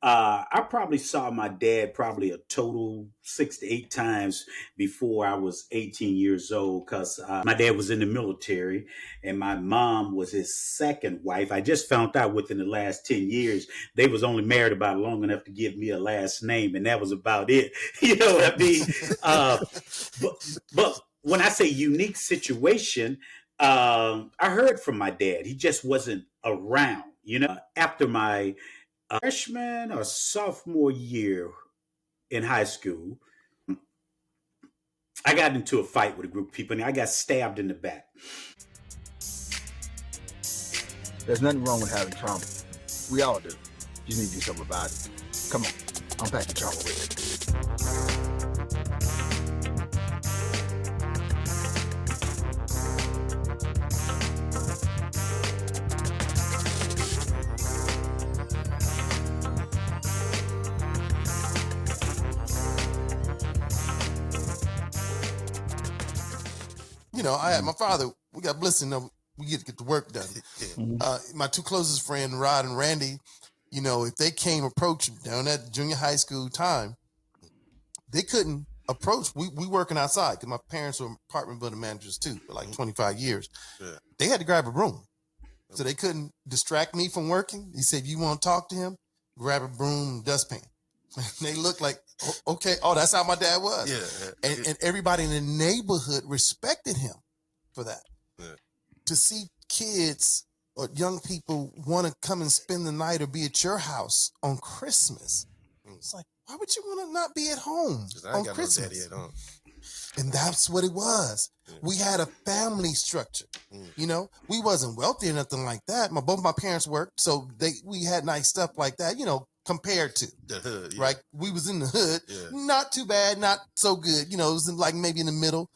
I probably saw my dad probably a total 6 to 8 times before I was 18 years old because my dad was in the military and my mom was his second wife. I just found out within the last 10 years they was only married about long enough to give me a last name, and that was about it. You know what I mean? But, but when I say unique situation, I heard from my dad. He just wasn't around. After my freshman or sophomore year in high school, I got into a fight with a group of people and I got stabbed in the back. There's nothing wrong with having trauma. We all do. You just need to do something about it. Come on, unpack the trauma with it. I had my father. We got blessed enough. We get the work done. My two closest friends, Rod and Randy, if they came approaching down that junior high school time, they couldn't approach. We working outside because my parents were apartment building managers too for like 25 years. Yeah. They had to grab a broom. So they couldn't distract me from working. He said, you want to talk to him? Grab a broom, dustpan. They looked like, okay, that's how my dad was. Yeah. And everybody in the neighborhood respected him for that. Yeah. To see kids or young people want to come and spend the night or be at your house on Christmas. It's like, why would you want to not be at home on Christmas? No daddy at home. And that's what it was. Yeah. We had a family structure. We wasn't wealthy or nothing like that. Both my parents worked, so we had nice stuff like that, compared to the hood, yeah. Right? We was in the hood, not too bad, not so good. It was like maybe in the middle,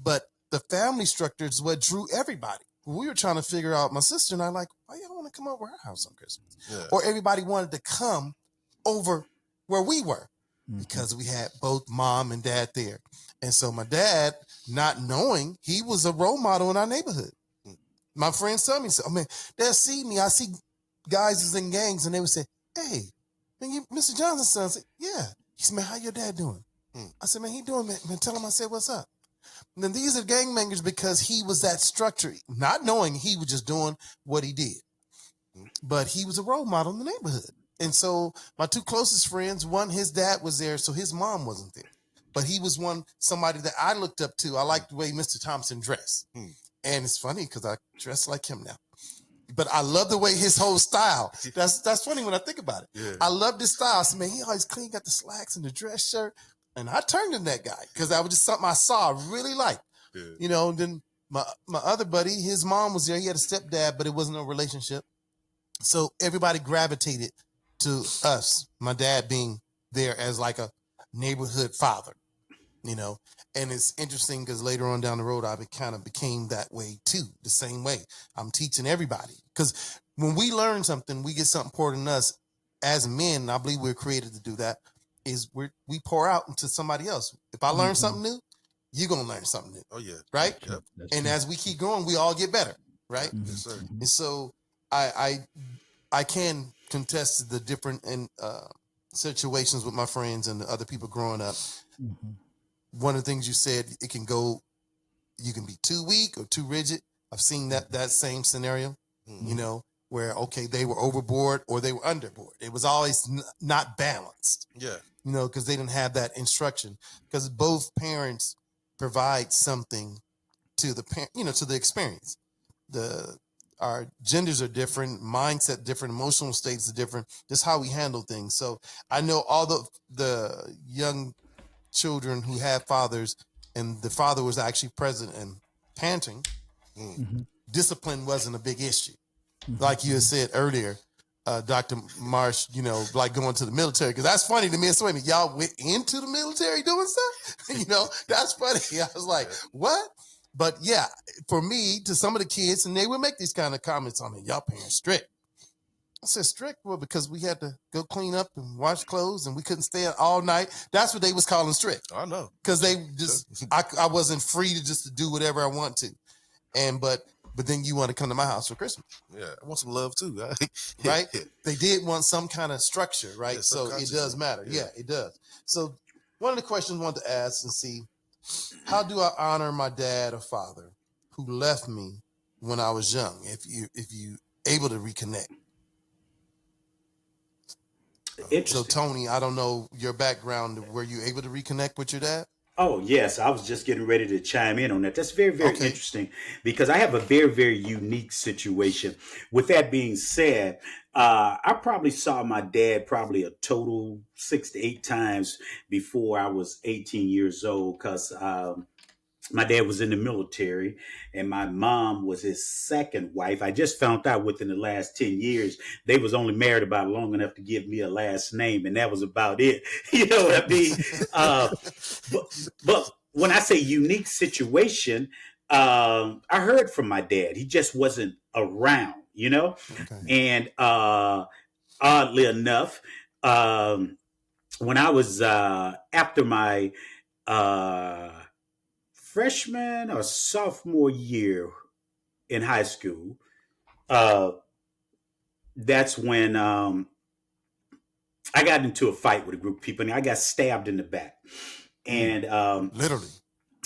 but the family structure is what drew everybody. We were trying to figure out, my sister and I, like, why y'all want to come over our house on Christmas? Yeah. Or everybody wanted to come over where we were because we had both mom and dad there. And so my dad, not knowing, he was a role model in our neighborhood. My friends tell me, they'll see me. I see guys is in gangs, and they would say, hey, man, you Mr. Johnson's son? I said, yeah. He said, man, how your dad doing? I said, man, he doing, man. Tell him I said, what's up? And then these are gang members because he was that structure, not knowing he was just doing what he did. But he was a role model in the neighborhood. And so my two closest friends, one, his dad was there, so his mom wasn't there. But he was somebody that I looked up to. I liked the way Mr. Thompson dressed. And it's funny because I dress like him now. But I love the way his whole style. That's funny when I think about it. Yeah. I love this style. I said, man, he always clean, got the slacks and the dress shirt. And I turned in that guy because that was just something I saw, I really liked. Yeah. Then my other buddy, his mom was there. He had a stepdad, but it wasn't a relationship. So everybody gravitated to us, my dad being there as like a neighborhood father, and it's interesting because later on down the road, I kind of became that way too, the same way. I'm teaching everybody because when we learn something, we get something poured in us as men, and I believe we're created to do that, is we pour out into somebody else. If I learn something new, you're going to learn something new. Oh, yeah. Right? Yep. And true. As we keep growing, we all get better, right? Yes, sir. And so I can contest to the different situations with my friends and the other people growing up. Mm-hmm. One of the things you said, you can be too weak or too rigid. I've seen that same scenario, where, okay, they were overboard or they were underboard. It was always not balanced. Yeah. Because they didn't have that instruction. Because both parents provide something to the to the experience. Our genders are different, mindset different, emotional states are different. Just how we handle things. So I know all the young children who had fathers, and the father was actually present and parenting. Mm-hmm. Discipline wasn't a big issue. Mm-hmm. Like you had said earlier, Dr. Marsh, like going to the military, because that's funny to me. So y'all went into the military doing stuff? That's funny. I was like, what? But yeah, for me, to some of the kids, and they would make these kind of comments on me, y'all parents strict. I said strict? Well, because we had to go clean up and wash clothes and we couldn't stay out all night. That's what they was calling strict. I know. Because they just, I wasn't free to just to do whatever I want to. But but then you want to come to my house for Christmas. Yeah, I want some love too. Right? They did want some kind of structure, right? Yeah, so it does matter. Yeah, it does. So one of the questions I want to ask and see, how do I honor my dad or father who left me when I was young? If you able to reconnect. So Interesting. Tony, I don't know your background. Were you able to reconnect with your dad? Oh, yes. I was just getting ready to chime in on that. That's very, very Okay. interesting because I have a very, very unique situation. With that being said, I probably saw my dad probably a total 6 to 8 times before I was 18 years old because my dad was in the military and my mom was his second wife. I just found out within the last 10 years they was only married about long enough to give me a last name, and that was about it. You know what I mean? uh, but when I say unique situation, I heard from my dad. He just wasn't around, you know? Okay. And oddly enough, when I was after my uh, freshman or sophomore year in high school, uh, that's when I got into a fight with a group of people and I got stabbed in the back. And Literally.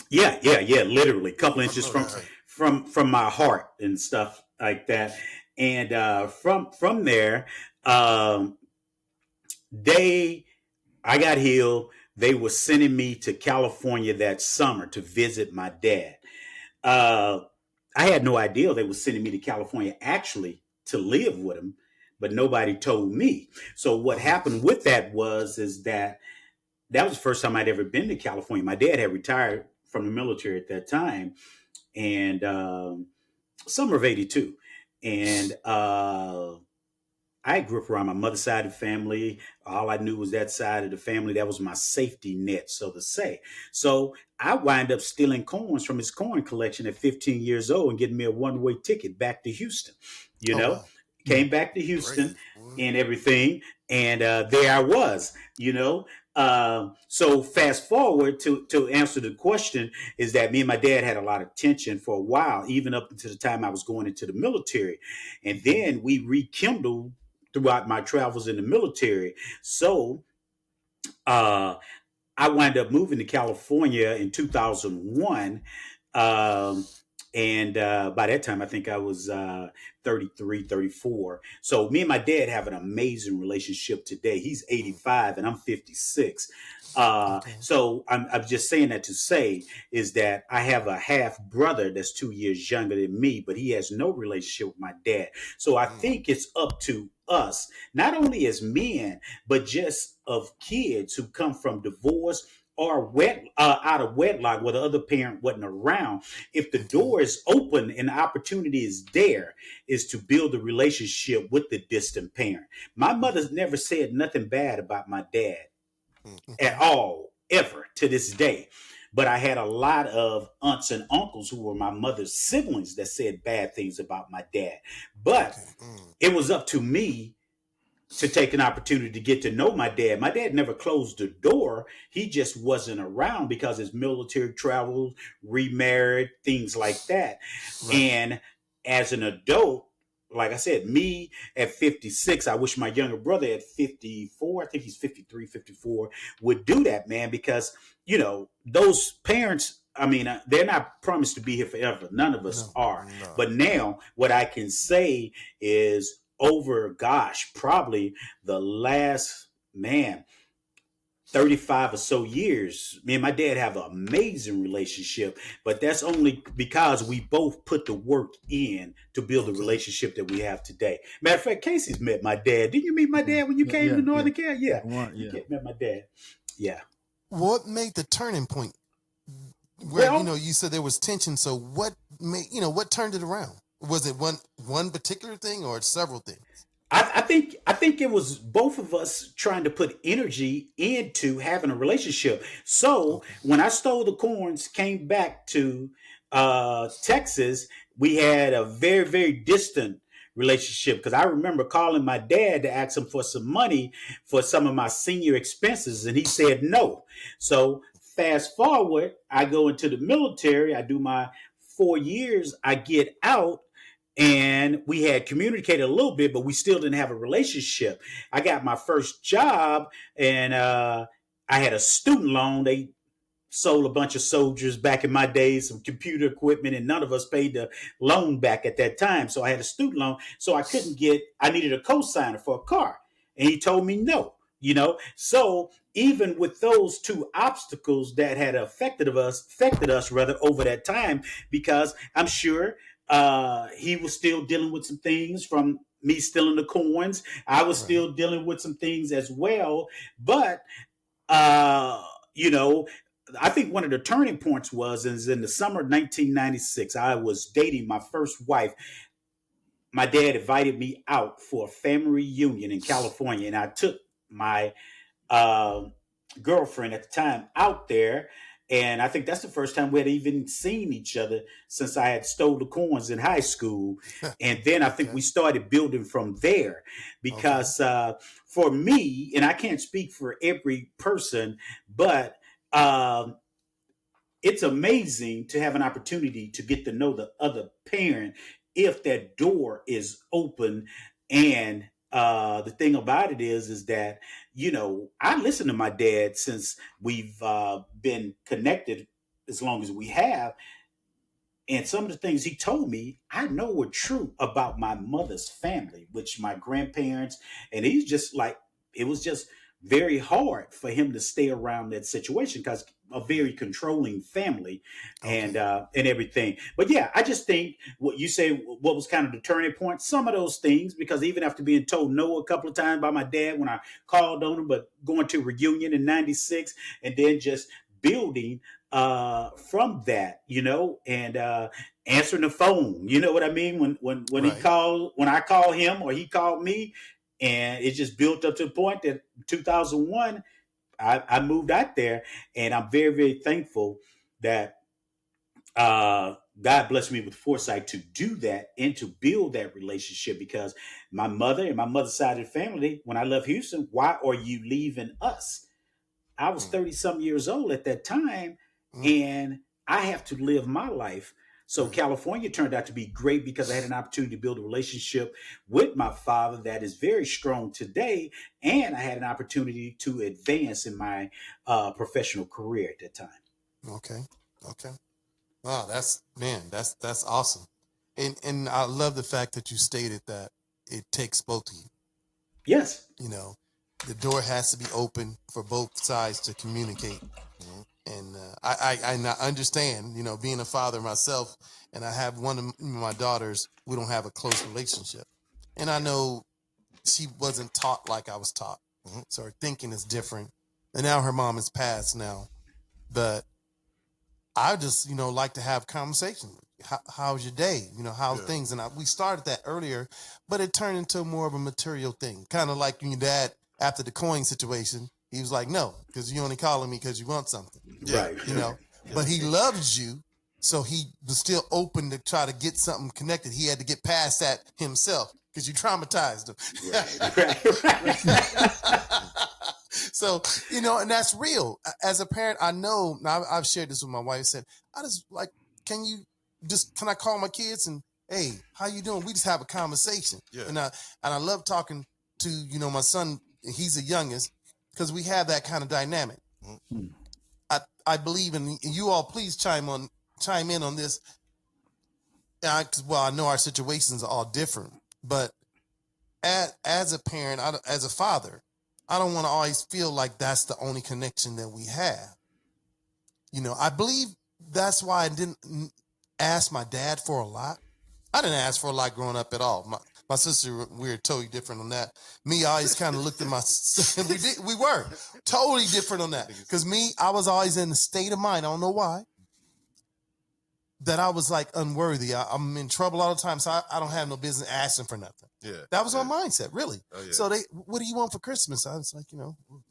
yeah, literally, a couple inches know from that. from my heart and stuff like that. And from there, they I got healed. They were sending me to California that summer to visit my dad. Uh, I had no idea they were sending me to California actually to live with him, but nobody told me. So what happened with that was is that was the first time I'd ever been to California. My dad had retired from the military at that time, and summer of '82, and I grew up around my mother's side of the family. All I knew was that side of the family. That was my safety net, so to say. So I wind up stealing coins from his coin collection at 15 years old and getting me a one-way ticket back to Houston. You Oh know, wow. came back to Houston Brave, boy. and everything, and there I was. You know, so fast forward to answer the question is that me and my dad had a lot of tension for a while, even up until the time I was going into the military, and then we rekindled throughout my travels in the military. So uh, I wound up moving to California in 2001. Um, and by that time, I think I was 33, 34. So me and my dad have an amazing relationship today. He's 85 and I'm 56. Okay. So I'm just saying that to say is that I have a half brother that's 2 years younger than me, but he has no relationship with my dad. So I think it's up to us, not only as men, but just of kids who come from divorce or out of wedlock where the other parent wasn't around. If the door is open and the opportunity is there, is to build a relationship with the distant parent. My mother's never said nothing bad about my dad at all, ever to this day. But I had a lot of aunts and uncles who were my mother's siblings that said bad things about my dad. But it was up to me to take an opportunity to get to know my dad. My dad never closed the door. He just wasn't around because his military travels, remarried, things like that. Right. And as an adult, like I said, me at 56, I wish my younger brother at 54, I think he's 53, 54, would do that, man, because, you know, those parents, I mean, they're not promised to be here forever. None of us are. No. But now what I can say is over, gosh, probably the last, man, 35 or so years, me and my dad have an amazing relationship, but that's only because we both put the work in to build the relationship that we have today. Matter of fact, Casey's met my dad. Didn't you meet my dad when you came to Northern Cal? Yeah. Yeah. You met my dad. Yeah. What made the turning point? Where Well, you said there was tension. So what made what turned it around? Was it one particular thing or several things? I think it was both of us trying to put energy into having a relationship. So when I stole the coins, came back to Texas, we had a very, very distant relationship because I remember calling my dad to ask him for some money for some of my senior expenses, and he said no. So fast forward, I go into the military. I do my 4 years, I get out, and we had communicated a little bit, but we still didn't have a relationship. I got my first job, and I had a student loan. They sold a bunch of soldiers back in my days, some computer equipment, and none of us paid the loan back at that time. So I had a student loan, so I needed a co-signer for a car. And he told me no, So even with those two obstacles that had affected us rather over that time, because I'm sure he was still dealing with some things from me stealing the coins. I was still dealing with some things as well. But uh, you know, I think one of the turning points is in the summer of 1996. I was dating my first wife. My dad invited me out for a family reunion in California, and I took my uh, girlfriend at the time out there. And I think that's the first time we had even seen each other since I had stole the coins in high school. And then I think we started building from there because for me, and I can't speak for every person, but um, it's amazing to have an opportunity to get to know the other parent if that door is open. And the thing about it is that I listened to my dad since we've been connected as long as we have, and some of the things he told me, I know were true about my mother's family, which my grandparents, and he's just like, it was just very hard for him to stay around that situation because a very controlling family and everything. But yeah, I just think what you say, what was kind of the turning point, some of those things, because even after being told no a couple of times by my dad when I called on him, but going to a reunion in 96 and then just building from that, and answering the phone. You know what I mean? When when I call him or he called me, and it just built up to the point that 2001, I moved out there, and I'm very, very thankful that God blessed me with foresight to do that and to build that relationship because my mother and my mother's side of the family, when I left Houston, why are you leaving us? I was 30 some years old at that time, and I have to live my life. So California turned out to be great because I had an opportunity to build a relationship with my father that is very strong today, and I had an opportunity to advance in my professional career at that time. Okay. Wow, that's awesome. And I love the fact that you stated that it takes both of you. Yes. The door has to be open for both sides to communicate. And I understand, being a father myself, and I have one of my daughters, we don't have a close relationship. And I know she wasn't taught like I was taught. So her thinking is different. And now her mom is passed now. But I just, like to have conversation. How's your day? How's things? And we started that earlier, but it turned into more of a material thing. Kind of like when your dad, after the coin situation, he was like, no, because you only calling me because you want something. Right. But he loves you. So he was still open to try to get something connected. He had to get past that himself because you traumatized him. So, and that's real. As a parent, I know, now I've shared this with my wife, said, I just like, can I call my kids and, hey, how you doing? We just have a conversation. Yeah. And I love talking to, my son, he's the youngest, because we have that kind of dynamic. Mm-hmm. I believe in, you all please chime in on this. I know our situations are all different, but as a parent, as a father, I don't want to always feel like that's the only connection that we have. I believe that's why I didn't ask my dad for a lot. I didn't ask for a lot growing up at all. My sister, we were totally different on that. Me, I always kind of looked at my we were totally different on that. Because I was always in a state of mind, I don't know why, that I was like unworthy. I'm in trouble all the time, so I don't have no business asking for nothing. Yeah, that was my mindset, really. Oh, yeah. So what do you want for Christmas? I was like,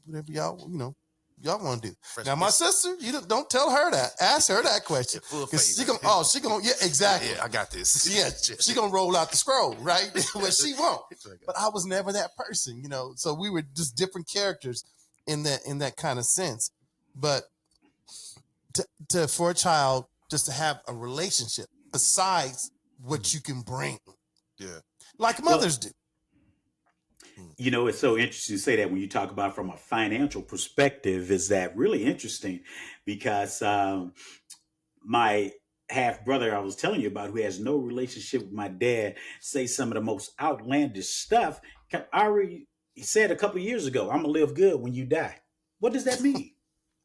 whatever y'all want to do. Fresh now, my sister, you don't tell her that. Ask her that question. Because she gonna, yeah, exactly. Yeah, I got this. Yeah, she gonna roll out the scroll, right? What she won't. But I was never that person, So we were just different characters in that kind of sense. But for a child just to have a relationship, besides what you can bring, like Well, mothers do. it's so interesting to say that when you talk about from a financial perspective, is that really interesting because my half brother I was telling you about, who has no relationship with my dad, say some of the most outlandish stuff. I already said a couple of years ago, I'm gonna live good when you die. What does that mean?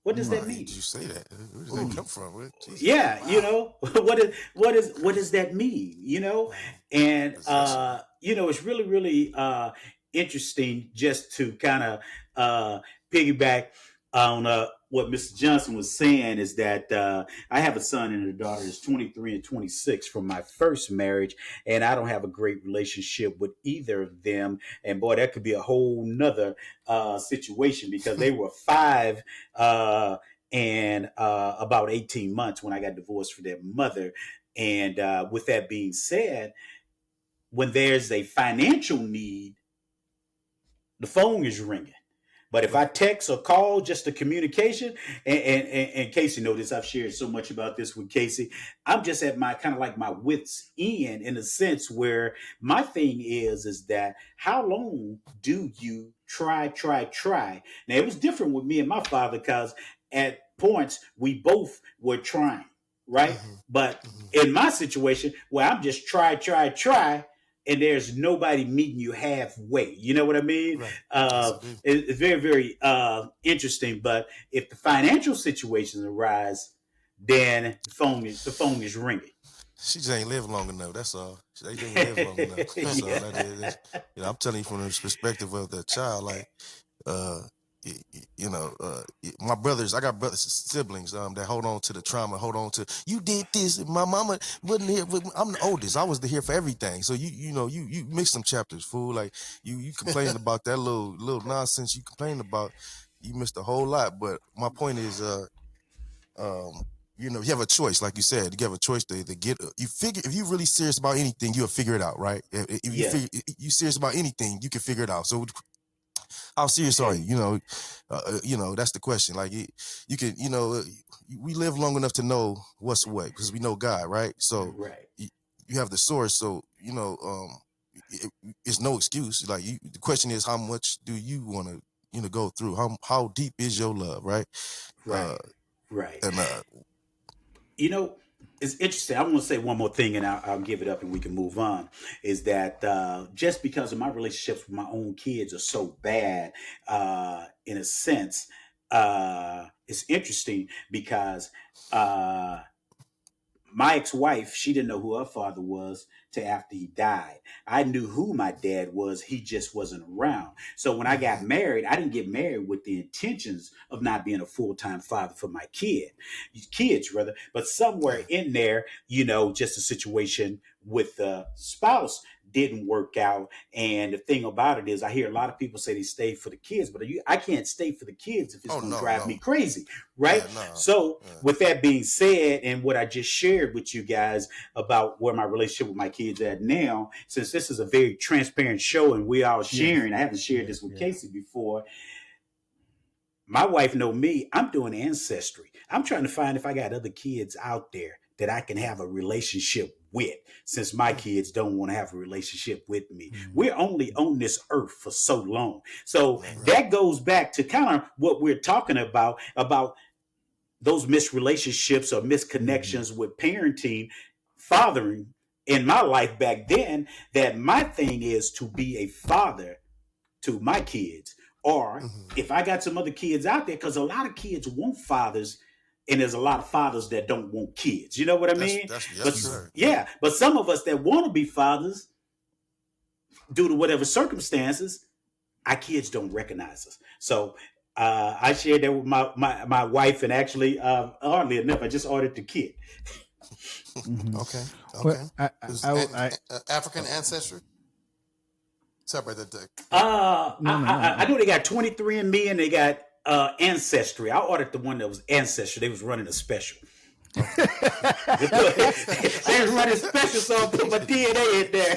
What does that Why did mean? you say that? Where does that come from? Jesus. Yeah, Wow. what does that mean? And Possession. it's really really interesting just to kind of piggyback on what Mr. Johnson was saying, is that I have a son and a daughter that's 23 and 26 from my first marriage, and I don't have a great relationship with either of them. And boy, that could be a whole nother situation, because they were five and about 18 months when I got divorced from their mother. And with that being said, when there's a financial need, the phone is ringing. But if I Right. text or call, just the communication, and Casey noticed I've shared so much about this with Casey, I'm just at my kind of like my wits end, in a sense where my thing is that how long do you try? Now, it was different with me and my father, because at points we both were trying, right? Mm-hmm. But Mm-hmm. in my situation where I'm just try, and there's nobody meeting you halfway. You know what I mean? Right. Yes, I do. It's very, very interesting. But if the financial situations arise, then the phone is ringing. She just ain't lived long enough. That's all. She ain't lived long enough. That's all that is. I'm telling you from the perspective of the child, like, uh, my brothers. I got brothers, siblings, that hold on to the trauma, hold on to. You did this. My mama wasn't here. I'm the oldest. I was here for everything. So you mix some chapters, fool. Like you complaining about that little nonsense you complaining about. You missed a whole lot. But my point is, um, you have a choice, like you said. You have a choice to get. You figure if you're really serious about anything, you'll figure it out, right? If you Yeah. figure you serious about anything, you can figure it out. So how serious are you? Hey. That's the question. Like you can, we live long enough to know what's what because we know God, right? So Right. you have the source. So it's no excuse. Like the question is, how much do you want to, go through? How deep is your love, right? Uh, Right. Right. and You know, it's interesting. I want to say one more thing, and I'll give it up, and we can move on. Is that just because of my relationships with my own kids are so bad, in a sense, it's interesting because uh, my ex-wife, she didn't know who her father was till after he died. I knew who my dad was, he just wasn't around. So when I got Mm-hmm. married, I didn't get married with the intentions of not being a full-time father for my kids rather. But somewhere Yeah. in there, just a situation with the spouse didn't work out. And the thing about it is, I hear a lot of people say they stay for the kids, but I can't stay for the kids if it's oh going to no, drive me no, crazy, right? yeah, no, So yeah, with that being said, and what I just shared with you guys about where my relationship with my kids at now, since this is a very transparent show and we all Yes. sharing, I haven't shared Yeah. this with Yeah. Casey before. My wife know me. I'm doing ancestry. I'm trying to find if I got other kids out there that I can have a relationship with, since my Mm-hmm. kids don't want to have a relationship with me. Mm. We're only on this earth for so long. So man. Right. that goes back to kind of what we're talking about those missed relationships or Mm-hmm. misconnections with parenting, fathering in my life back then, that my thing is to be a father to my kids. Or Mm-hmm. if I got some other kids out there, because a lot of kids want fathers, and there's a lot of fathers that don't want kids. You know what I mean? That's But yes, True. sir. Yep. yeah, but some of us that want to be fathers, due to whatever circumstances, our kids don't recognize us. So I shared that with my wife, and actually, oddly enough, I just ordered the kit. Mm-hmm. Okay. Well, Okay. Is I African ancestry? Separate that. no, no, no. I know they got 23 and Me, and they got Ancestry. I ordered the one that was Ancestry. They was running a special. They was running special, so I put my DNA in there.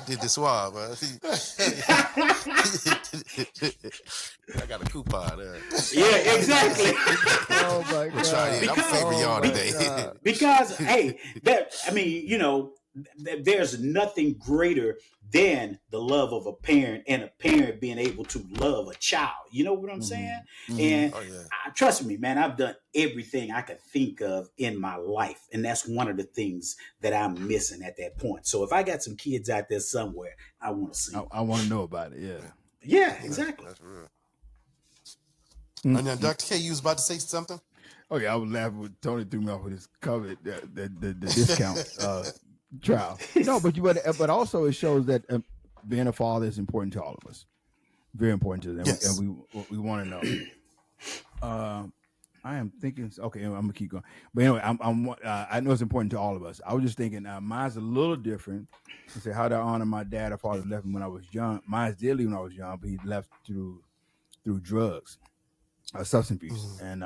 Did the swab. I got a coupon. Yeah, exactly. Oh my We'll try it. God. I'm favoring y'all my today. God. Because hey, there's nothing greater than the love of a parent and a parent being able to love a child. You know what I'm saying? And Oh yeah. trust me, man, I've done everything I could think of in my life, and that's one of the things that I'm missing at that point. So if I got some kids out there somewhere, I want to see them. I want to know about it. Yeah. Yeah, exactly. That's real. And now, Dr. K, you was about to say something? Oh yeah, I was laughing with Tony threw me off with his COVID, the discount trial. No, but also it shows that being a father is important to all of us. Very important to them, Yes. and we want to know. I am thinking. Okay, I'm gonna keep going. But anyway, I know it's important to all of us. I was just thinking, mine's a little different. I say, how do I honor my dad? Or father left me when I was young. Mine did leave when I was young, but he left through drugs, substance abuse, and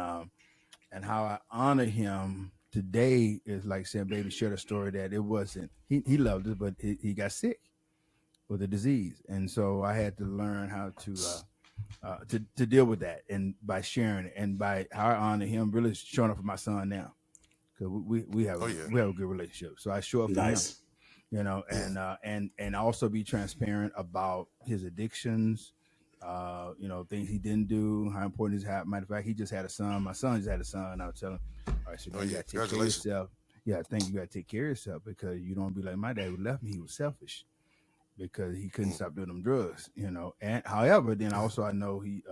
how I honor him today is like saying, baby, shared a story that it wasn't, he loved us, but he got sick with a disease. And so I had to learn how to deal with that. And by sharing it and by how I honor him, really showing up for my son now. Cause we have, we have a good relationship. So I show up for him, Nice. and also be transparent about his addictions, things he didn't do, how important is how. Matter of fact, he just had a son. My son just had a son. I was telling him, all right, so you gotta take care of yourself. Yeah, I think you gotta take care of yourself because you don't be like my dad who left me. He was selfish because he couldn't stop doing them drugs. And however, then also I know he.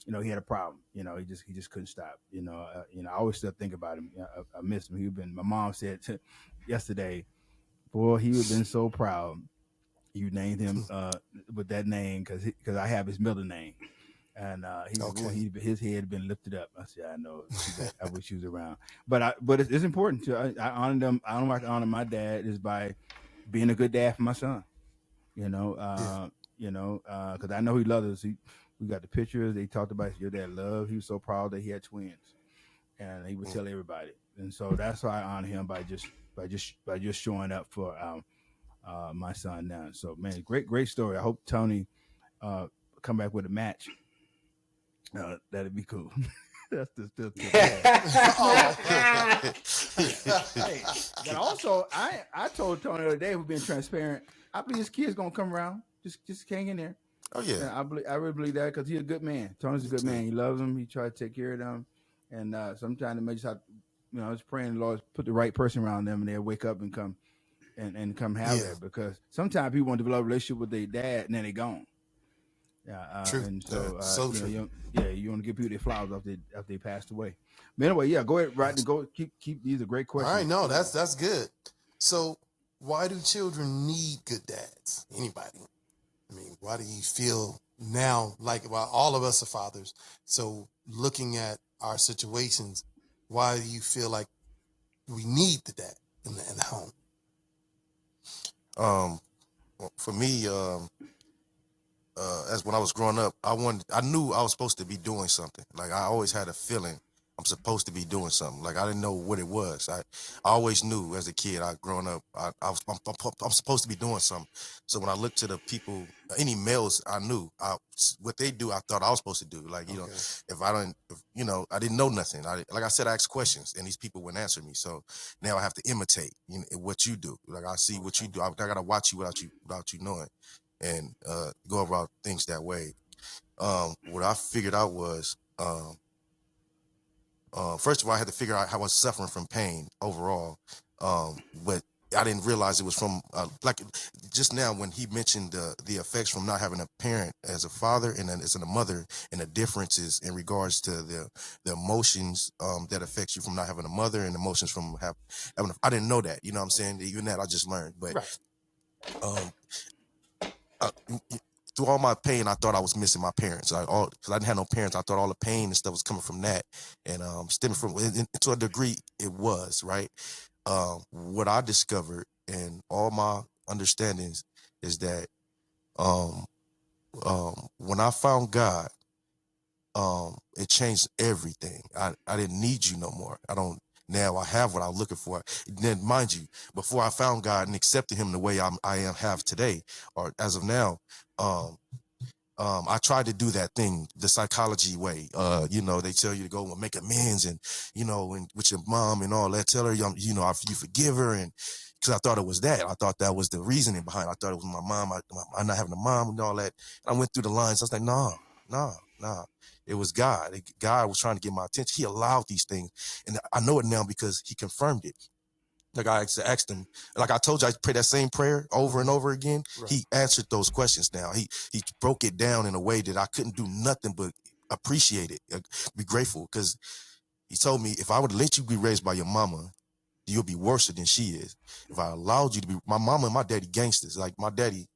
He had a problem. He just couldn't stop. I always still think about him. I miss him. My mom said yesterday, boy, he would have been so proud you named him with that name because I have his middle name. And his head had been lifted up. I said, I know. I wish he was around. But it's important to I honor them. I don't like to honor my dad is by being a good dad for my son. Because I know he loves us. We got the pictures. They talked about your dad love. He was so proud that he had twins, and he would tell everybody. And so that's why I honor him by just showing up for my son now. So man, great story. I hope Tony come back with a match. That'd be cool. That's still hey, but also I told Tony the other day, who's been transparent, I believe his kid's gonna come around. Just hang in there. Oh yeah. I really believe that because he's a good man. Tony's a good man. He loves them. He tries to take care of them. And sometimes it may just have, just praying the Lord put the right person around them and they'll wake up and come and come have that, because sometimes people want to develop a relationship with their dad and then they're gone. Yeah, true. And so, so true. You want to give people their flowers after they passed away. But anyway, go ahead, right, and go keep. These are great questions. All right, no, that's good. So, why do children need good dads? Anybody? I mean, why do you feel now like, well, all of us are fathers? So, looking at our situations, why do you feel like we need the dad in the home? For me, as when I was growing up, I knew I was supposed to be doing something. Like I always had a feeling I'm supposed to be doing something. Like I didn't know what it was. I always knew as a kid, growing up, I'm supposed to be doing something. So when I looked to the people, any males I knew, what they do, I thought I was supposed to do. Like, if I didn't know nothing. Like I said, I asked questions and these people wouldn't answer me. So now I have to imitate what you do. Like I see what you do. I got to watch you without you knowing, and go about things that way. What I figured out was, first of all, I had to figure out how I was suffering from pain overall. But I didn't realize it was from, like just now when he mentioned the effects from not having a parent as a father and then as a mother, and the differences in regards to the emotions that affects you from not having a mother and emotions from having I didn't know that, you know what I'm saying? Even that I just learned. But through all my pain, I thought I was missing my parents. Because I didn't have no parents, I thought all the pain and stuff was coming from that, and stemming from. And to a degree, it was right. What I discovered in all my understandings is that when I found God, it changed everything. I didn't need you no more. I don't Now I have what I'm looking for. Then, mind you, before I found God and accepted Him the way have today, or as of now, um, I tried to do that thing the psychology way. They tell you to go and make amends, and and with your mom and all that. Tell her, you forgive her, and because I thought it was that. I thought that was the reasoning behind it. I thought it was my mom. I'm not having a mom and all that. And I went through the lines. I was like, nah. It was God. God was trying to get my attention. He allowed these things, and I know it now because He confirmed it. Like I asked him, like I told you, I prayed that same prayer over and over again. Right. He answered those questions now. He broke it down in a way that I couldn't do nothing but appreciate it, be grateful. Because he told me, if I would let you be raised by your mama, you'll be worse than she is. If I allowed you to be, my mama and my daddy gangsters. Like my daddy,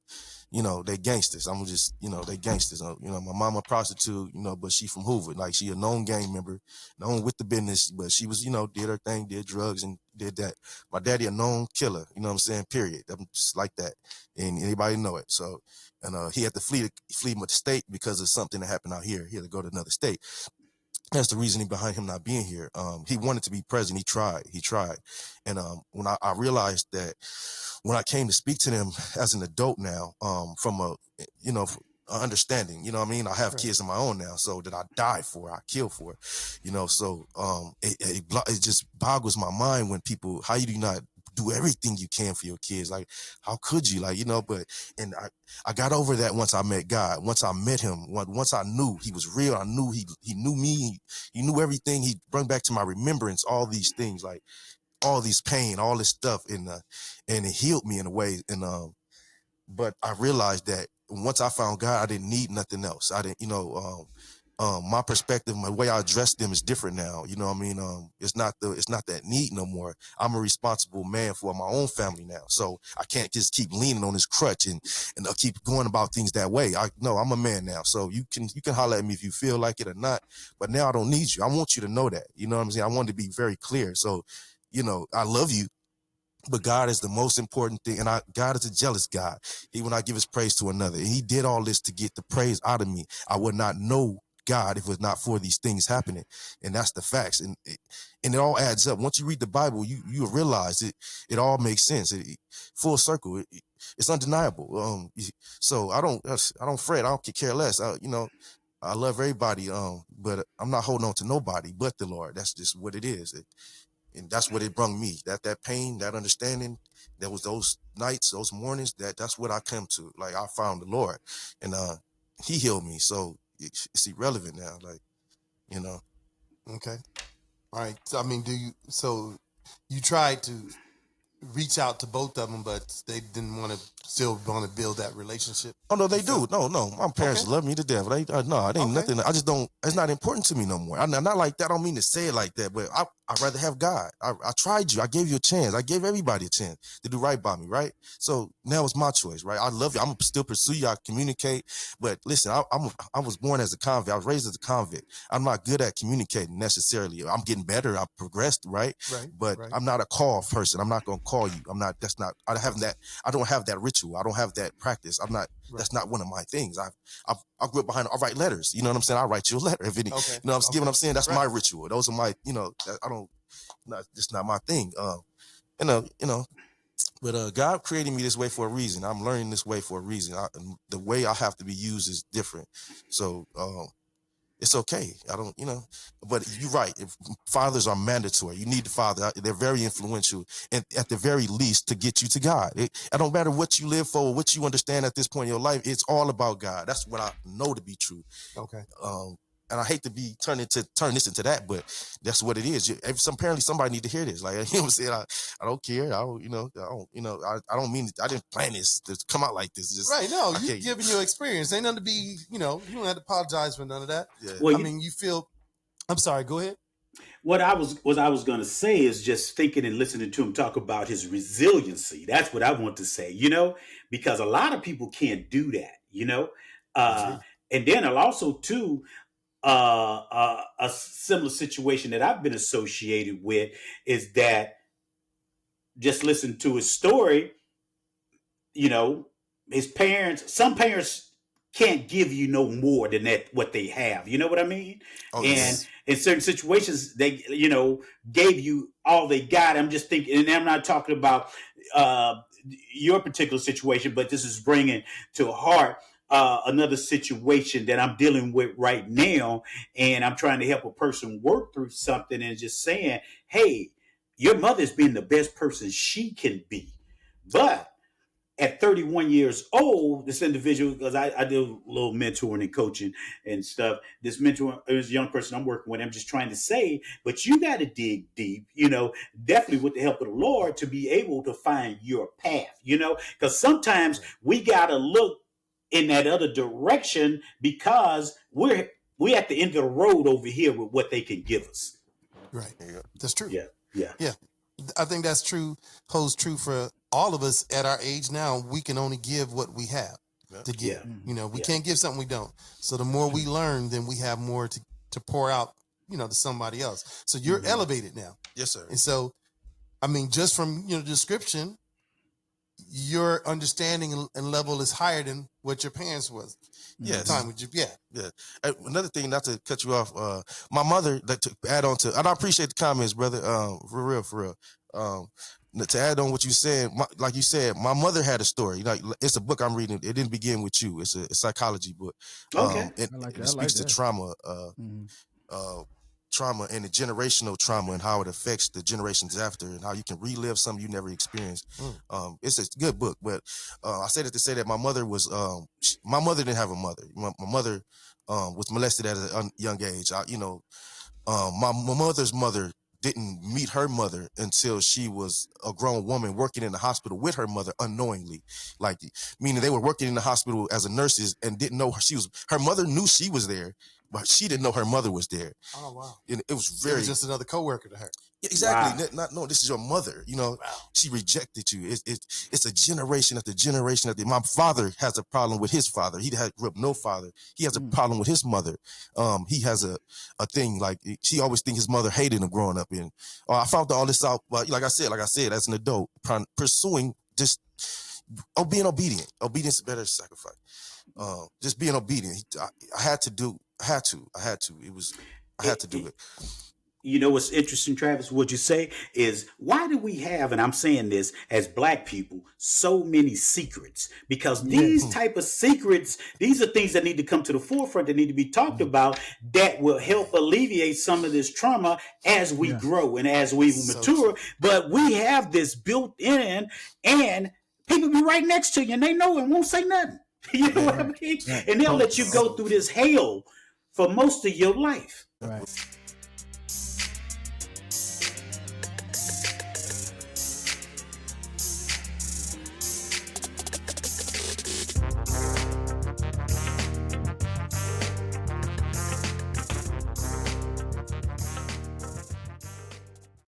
they gangsters. I'm just, they gangsters. My mama prostitute, but she from Hoover. Like she a known gang member, known with the business, but she was, did her thing, did drugs and did that. My daddy a known killer, you know what I'm saying? Period. I'm just like that. And anybody know it. So, and he had to flee the state because of something that happened out here. He had to go to another state. That's the reasoning behind him not being here. He wanted to be president. He tried. And when I realized that when I came to speak to them as an adult now, from a, understanding, you know what I mean? I have kids of my own now, so that I die for, I kill for, so it just boggles my mind when people, how you do not do everything you can for your kids. Like, how could you? Like, and I got over that once I met God. Once I met Him, once I knew He was real, I knew He knew me. He knew everything. He brought back to my remembrance all these things, like all these pain, all this stuff, and it healed me in a way. And but I realized that once I found God, I didn't need nothing else. I didn't, my perspective, my way I address them is different now. You know what I mean? It's not that need no more. I'm a responsible man for my own family now. So I can't just keep leaning on this crutch and keep going about things that way. I'm a man now. So you can holler at me if you feel like it or not, but now I don't need you. I want you to know that, you know what I'm saying? I want to be very clear. So, I love you, but God is the most important thing. And God is a jealous God. He will not give His praise to another. And He did all this to get the praise out of me. I would not know God if it was not for these things happening. And that's the facts. And it all adds up. Once you read the Bible, you realize it all makes sense. Full circle. It's undeniable. So I don't fret. I don't care less. I love everybody. But I'm not holding on to nobody but the Lord. That's just what it is. And that's what it brought me. That pain, that understanding, that was those nights, those mornings, that's what I come to. Like, I found the Lord, and He healed me. So it's irrelevant now. Like, Okay. All right. So, I mean, you tried to reach out to both of them, but they didn't still want to build that relationship? Oh, no, they do. No. My parents love me to death. It ain't nothing. I just don't, it's not important to me no more. I'm not like that. I don't mean to say it like that, but I'd rather have God. I tried you. I gave you a chance. I gave everybody a chance to do right by me, right? So now it's my choice, right? I love you. I'm still pursue you. I communicate. But listen, I was born as a convict. I was raised as a convict. I'm not good at communicating necessarily. I'm getting better. I've progressed, right? But I'm not a call person. I'm not going to call you. I don't have that ritual. I don't have that practice. I'm not, that's not one of my things. I grew up behind, I write letters. You know what I'm saying? I write you a letter. If any, you know what I'm saying? What I'm saying? That's my ritual. Those are my, it's not my thing. But God created me this way for a reason. I'm learning this way for a reason. The way I have to be used is different. So, it's okay. I don't, but you're right. If fathers are mandatory, you need the father. They're very influential, and at the very least, to get you to God. It don't matter what you live for or what you understand at this point in your life. It's all about God. That's what I know to be true. Okay. And I hate to be turn this into that, but that's what it is. Apparently somebody need to hear this. Like, you know what I'm saying? I don't care. I don't mean I didn't plan this to come out like this. Just, right. No, you giving your experience. Ain't nothing to be, you don't have to apologize for none of that. Yeah. Well, you feel, I'm sorry, go ahead. What I was going to say is just thinking and listening to him talk about his resiliency. That's what I want to say, because a lot of people can't do that, and then I'll also too, a similar situation that I've been associated with is that just listen to his story, his parents, some parents can't give you no more than that what they have. You know what I mean? Oh, and yes. in certain situations, they, gave you all they got. I'm just thinking, and I'm not talking about uh, your particular situation, but this is bringing to heart another situation that I'm dealing with right now, and I'm trying to help a person work through something, and just saying, hey, your mother's been the best person she can be, but at 31 years old, this individual, because I do a little mentoring and coaching and stuff. This mentor, this young person I'm working with, I'm just trying to say, but you got to dig deep, definitely with the help of the Lord to be able to find your path, because sometimes we got to look in that other direction because we're at the end of the road over here with what they can give us. Right. Yeah. That's true. Yeah. Yeah. Yeah. I think that's true, holds true for all of us at our age now. We can only give what we have to give. Yeah. We Yeah. can't give something we don't. So the more we learn, then we have more to pour out, to somebody else. So you're elevated now. Yes, sir. And so, I mean, just from, the description, your understanding and level is higher than what your parents was. Yes. Time with you. Yeah. Yeah. Another thing, not to cut you off, my mother, to add on to, and I appreciate the comments, brother. For real. To add on what you said, like you said, my mother had a story. Like, it's a book I'm reading. It didn't begin with you. It's a psychology book. Okay. It I like that. it speaks to trauma. Mhm. Trauma and the generational trauma and how it affects the generations after and how you can relive something you never experienced. It's a good book, but I say that to say that my mother was, my mother didn't have a mother. My mother was molested at a young age. My mother's mother didn't meet her mother until she was a grown woman working in the hospital with her mother unknowingly, like meaning they were working in the hospital as a nurses and didn't know her mother knew she was there, but she didn't know her mother was there. Oh, wow. And it was It was just another coworker to her. exactly Wow. not knowing this is your mother. Wow. She rejected you. It's a generation after generation after. My father has a problem with his father. He grew up no father. He has a problem with his mother. He has a thing like she always think his mother hated him growing up. And I found all this out, but like I said, as an adult, pursuing just being obedient. Obedience is better than sacrifice. Just being obedient. I had to. I had to do it. What's interesting, Travis, what you say is, why do we have, and I'm saying this as Black people, so many secrets? Because these type of secrets, these are things that need to come to the forefront, that need to be talked about, that will help alleviate some of this trauma as we grow and as we mature. But we have this built in, and people be right next to you and they know and won't say nothing. You know what I mean? And they'll let you go through this hell for most of your life. Right.